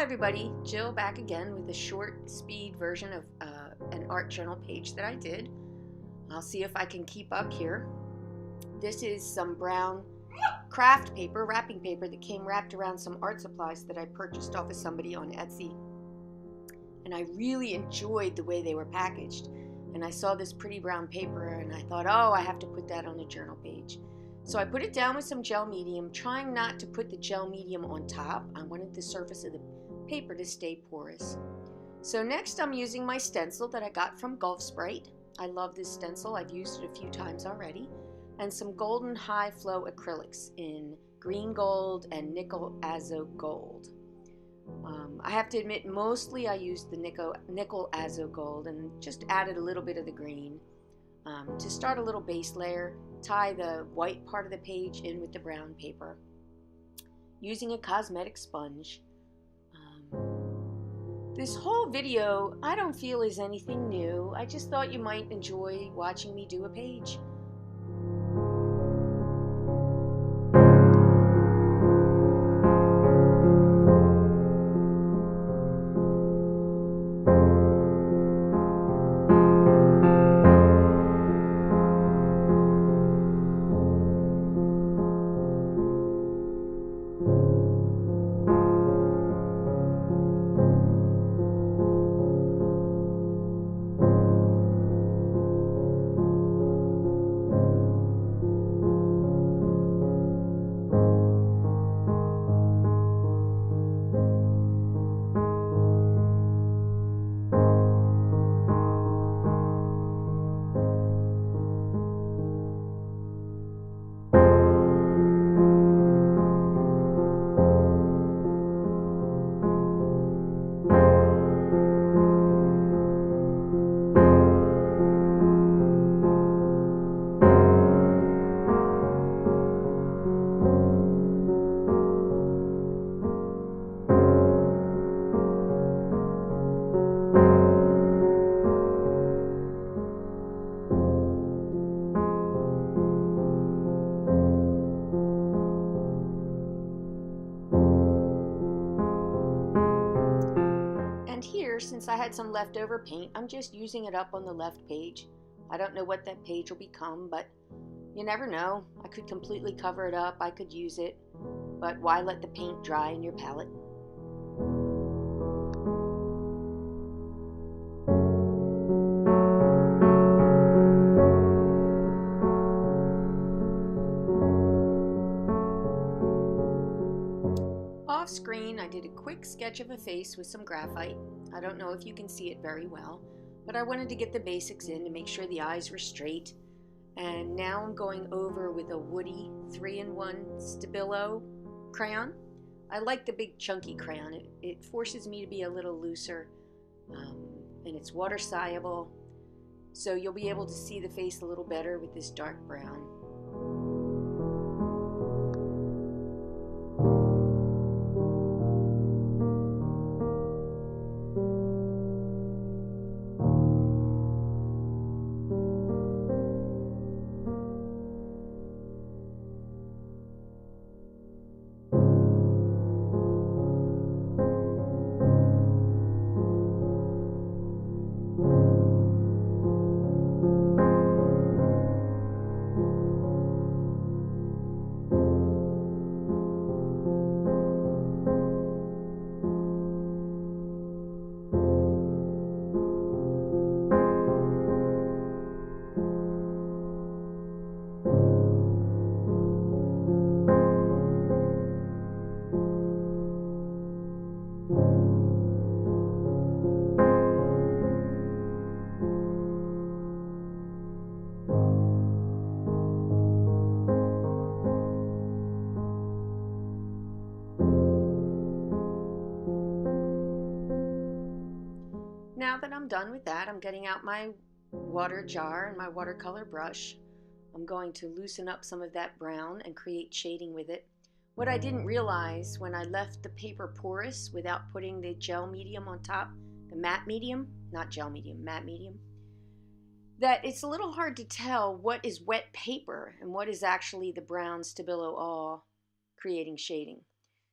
everybody, Jill back again with a short speed version of an art journal page that I did. I'll see if I can keep up here. This is some brown craft paper, wrapping paper that came wrapped around some art supplies that I purchased off of somebody on Etsy. And I really enjoyed the way they were packaged. And I saw this pretty brown paper and I thought, oh, I have to put that on a journal page. So I put it down with some gel medium, trying not to put the gel medium on top. I wanted the surface of the paper to stay porous. So next I'm using my stencil that I got from Gulf Sprite. I love this stencil. I've used it a few times already. And some golden high flow acrylics in green gold and nickel azo gold. I have to admit, mostly I used the nickel azo gold and just added a little bit of the green to start a little base layer. Tie the white part of the page in with the brown paper using a cosmetic sponge. This whole video I don't feel is anything new. I just thought you might enjoy watching me do a page. Here, since I had some leftover paint, I'm just using it up on the left page. I don't know what that page will become, but you never know. I could completely cover it up, I could use it, but why let the paint dry in your palette? Off screen, I did a quick sketch of a face with some graphite. I don't know if you can see it very well, but I wanted to get the basics in to make sure the eyes were straight. And now I'm going over with a woody 3-in-1 Stabilo crayon. I like the big chunky crayon. It forces me to be a little looser, and it's water soluble, so you'll be able to see the face a little better with this dark brown. Now that I'm done with that, I'm getting out my water jar and my watercolor brush. I'm going to loosen up some of that brown and create shading with it. What I didn't realize when I left the paper porous without putting the gel medium on top, the matte medium, not gel medium, matte medium, that it's a little hard to tell what is wet paper and what is actually the brown Stabilo all creating shading.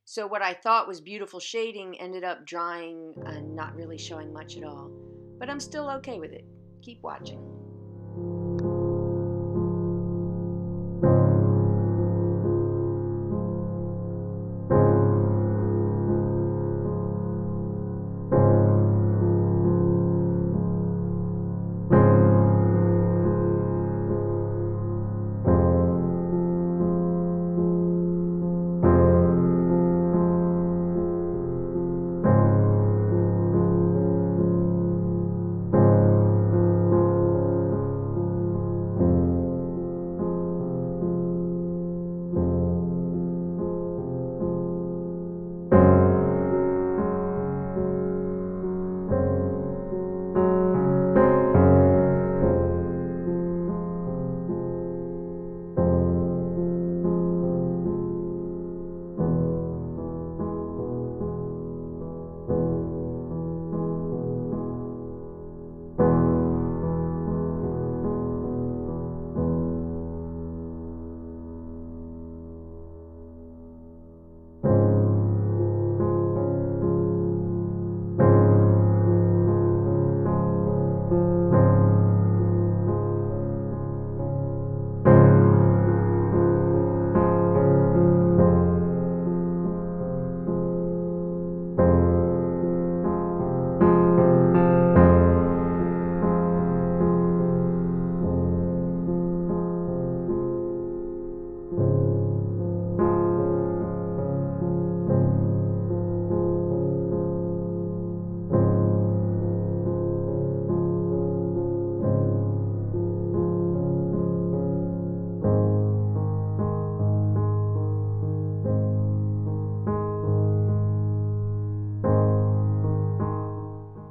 So what I thought was beautiful shading ended up drying and not really showing much at all. But I'm still okay with it. Keep watching.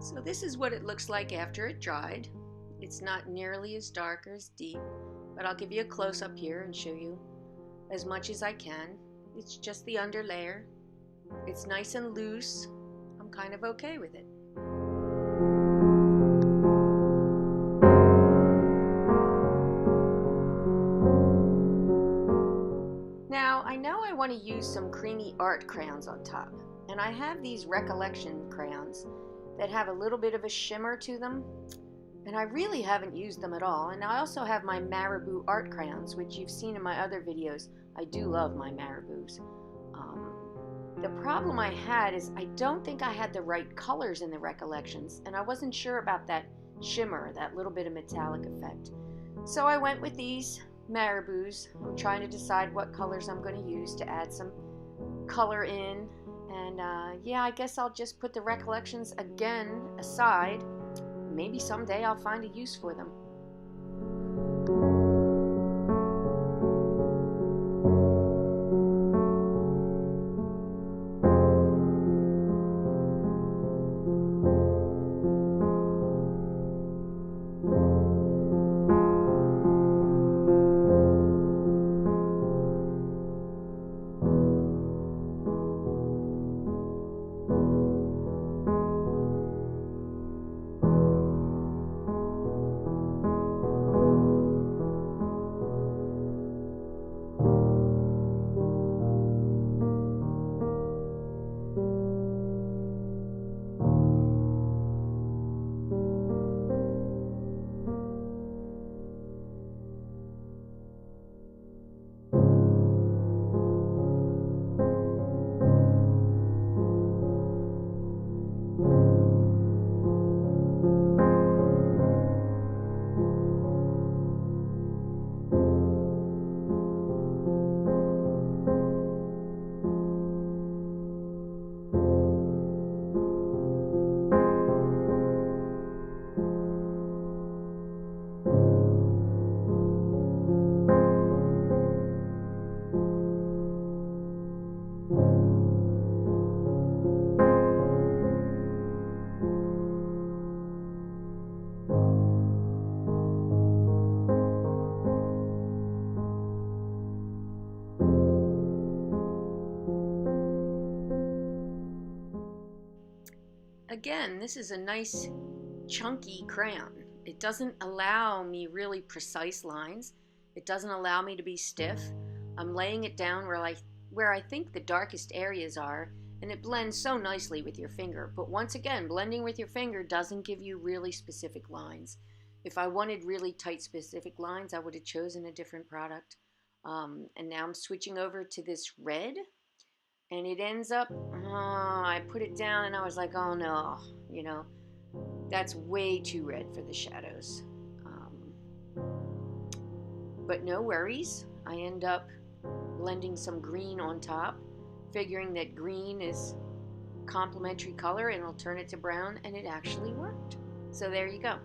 So this is what it looks like after it dried. It's not nearly as dark or as deep, but I'll give you a close-up here and show you as much as I can. It's just the under layer. It's nice and loose. I'm kind of okay with it. Now, I know I want to use some creamy art crayons on top, and I have these Recollection crayons that have a little bit of a shimmer to them, and I really haven't used them at all. And I also have my Marabu art crayons, which you've seen in my other videos. I do love my Marabus. The problem I had is I don't think I had the right colors in the Recollections, and I wasn't sure about that shimmer, that little bit of metallic effect. So I went with these Marabus. I'm trying to decide what colors I'm going to use to add some color in. And yeah, I guess I'll just put the Recollections again aside. Maybe someday I'll find a use for them. Again, this is a nice chunky crayon. It doesn't allow me really precise lines. It doesn't allow me to be stiff. I'm laying it down where I think the darkest areas are, and it blends so nicely with your finger. But once again, blending with your finger doesn't give you really specific lines. If I wanted really tight specific lines, I would have chosen a different product. And now I'm switching over to this red, and it ends up, I put it down and I was like, oh no, you know, that's way too red for the shadows. But no worries, I end up blending some green on top, figuring that green is complementary color and I'll turn it to brown, and it actually worked. So there you go.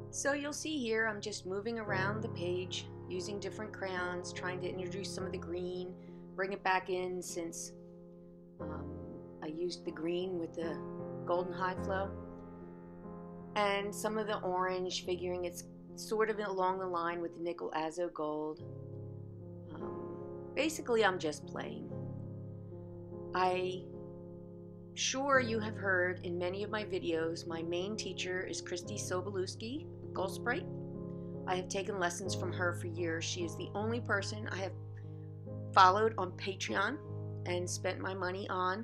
So you'll see here, I'm just moving around the page using different crayons, trying to introduce some of the green, bring it back in since I used the green with the golden high flow, and some of the orange, figuring it's sort of along the line with the nickel azo gold. Basically, I'm just playing. Sure you have heard in many of my videos, my main teacher is Christy Sobolewski, Goldsprite. I have taken lessons from her for years. She is the only person I have followed on Patreon and spent my money on,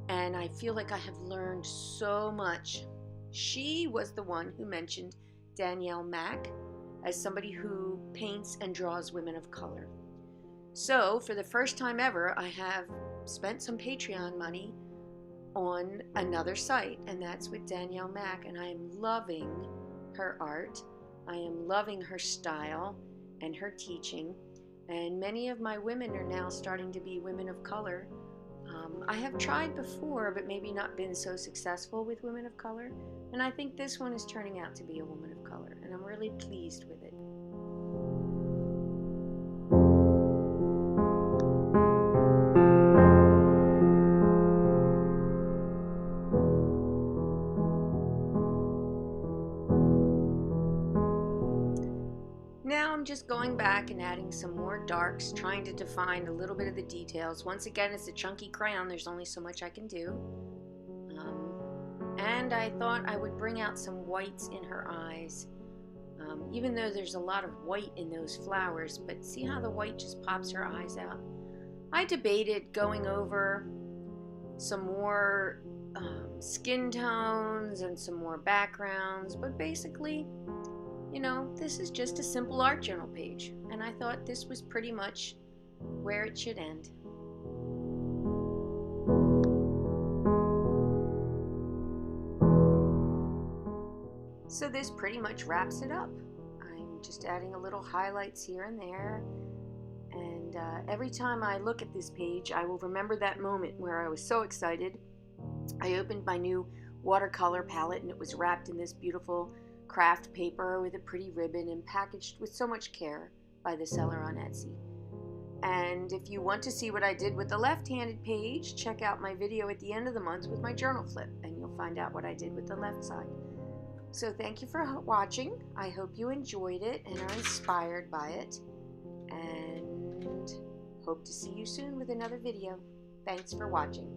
and I feel like I have learned so much. She was the one who mentioned Danielle Mack as somebody who paints and draws women of color. So for the first time ever, I have spent some Patreon money on another site, and that's with Danielle Mack, and I am loving her art. I am loving her style and her teaching, and many of my women are now starting to be women of color. I have tried before, but maybe not been so successful with women of color, and I think this one is turning out to be a woman of color, and I'm really pleased with it. Now I'm just going back and adding some more darks, trying to define a little bit of the details. Once again, it's a chunky crayon, there's only so much I can do. And I thought I would bring out some whites in her eyes, even though there's a lot of white in those flowers, but see how the white just pops her eyes out? I debated going over some more skin tones and some more backgrounds, but basically, you know, this is just a simple art journal page, and I thought this was pretty much where it should end. So this pretty much wraps it up. I'm just adding a little highlights here and there, and every time I look at this page, I will remember that moment where I was so excited. I opened my new watercolor palette, and it was wrapped in this beautiful craft paper with a pretty ribbon and packaged with so much care by the seller on Etsy. And if you want to see what I did with the left-handed page, check out my video at the end of the month with my journal flip, and you'll find out what I did with the left side. So thank you for watching. I hope you enjoyed it and are inspired by it, and hope to see you soon with another video. Thanks for watching.